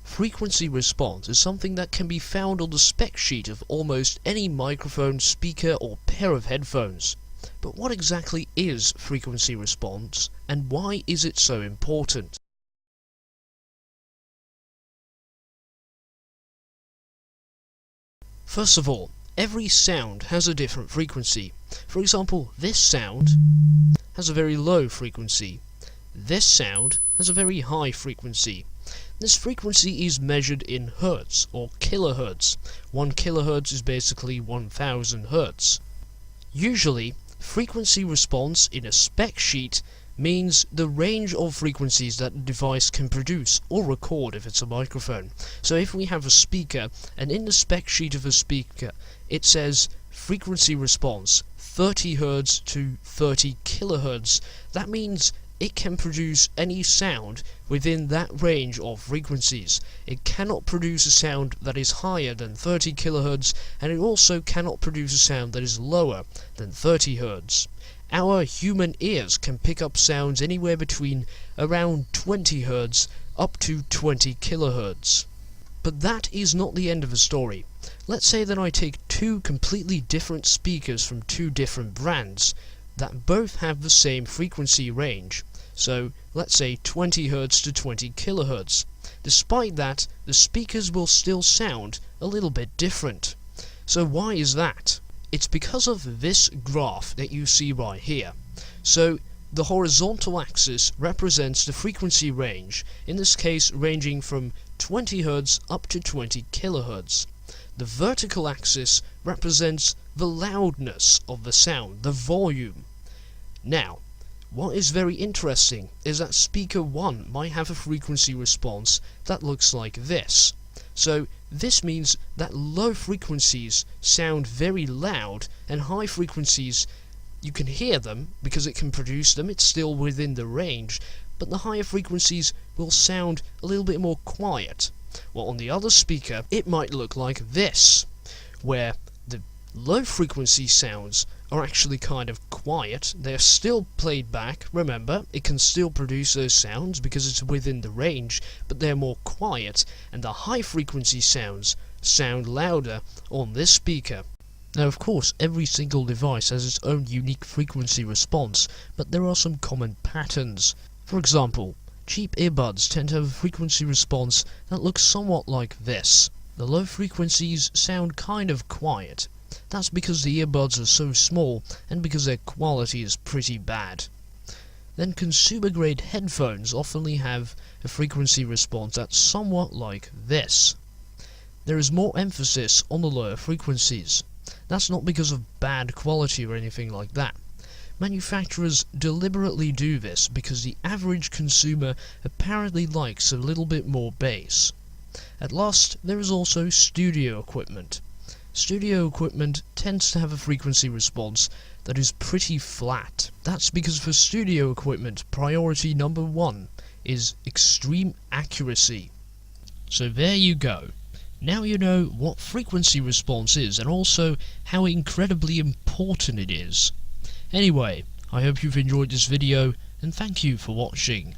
Frequency response is something that can be found on the spec sheet of almost any microphone, speaker or pair of headphones. But what exactly is frequency response and why is it so important? First of all, every sound has a different frequency. For example, this sound has a very low frequency. This sound has a very high frequency. This frequency is measured in hertz or kilohertz. 1 kilohertz is basically 1000 hertz. Usually, frequency response in a spec sheet means the range of frequencies that the device can produce or record if it's a microphone. So if we have a speaker, and in the spec sheet of a speaker it says frequency response 30 Hz to 30 kilohertz, that means it can produce any sound within that range of frequencies. It cannot produce a sound that is higher than 30 kilohertz, and it also cannot produce a sound that is lower than 30 Hz. Our human ears can pick up sounds anywhere between around 20 Hz up to 20 kilohertz. But that is not the end of the story. Let's say that I take two completely different speakers from two different brands that both have the same frequency range. So let's say 20 Hz to 20 kilohertz. Despite that, the speakers will still sound a little bit different. So why is that? It's because of this graph that you see right here. So the horizontal axis represents the frequency range, in this case ranging from 20 Hz up to 20 kilohertz. The vertical axis represents the loudness of the sound, the volume. Now, what is very interesting is that speaker 1 might have a frequency response that looks like this. So this means that low frequencies sound very loud, and high frequencies, you can hear them because it can produce them, it's still within the range, but the higher frequencies will sound a little bit more quiet. Well, on the other speaker it might look like this, where the low frequency sounds are actually kind of quiet. They're still played back, remember, it can still produce those sounds because it's within the range, but they're more quiet, and the high frequency sounds sound louder on this speaker. Now of course every single device has its own unique frequency response, but there are some common patterns. For example, cheap earbuds tend to have a frequency response that looks somewhat like this. The low frequencies sound kind of quiet. That's because the earbuds are so small and because their quality is pretty bad. Then consumer grade headphones often have a frequency response that's somewhat like this. There is more emphasis on the lower frequencies. That's not because of bad quality or anything like that. Manufacturers deliberately do this because the average consumer apparently likes a little bit more bass. At last, there is also studio equipment. Studio equipment tends to have a frequency response that is pretty flat. That's because for studio equipment, priority number 1 is extreme accuracy. So there you go. Now you know what frequency response is and also how incredibly important it is. Anyway, I hope you've enjoyed this video and thank you for watching.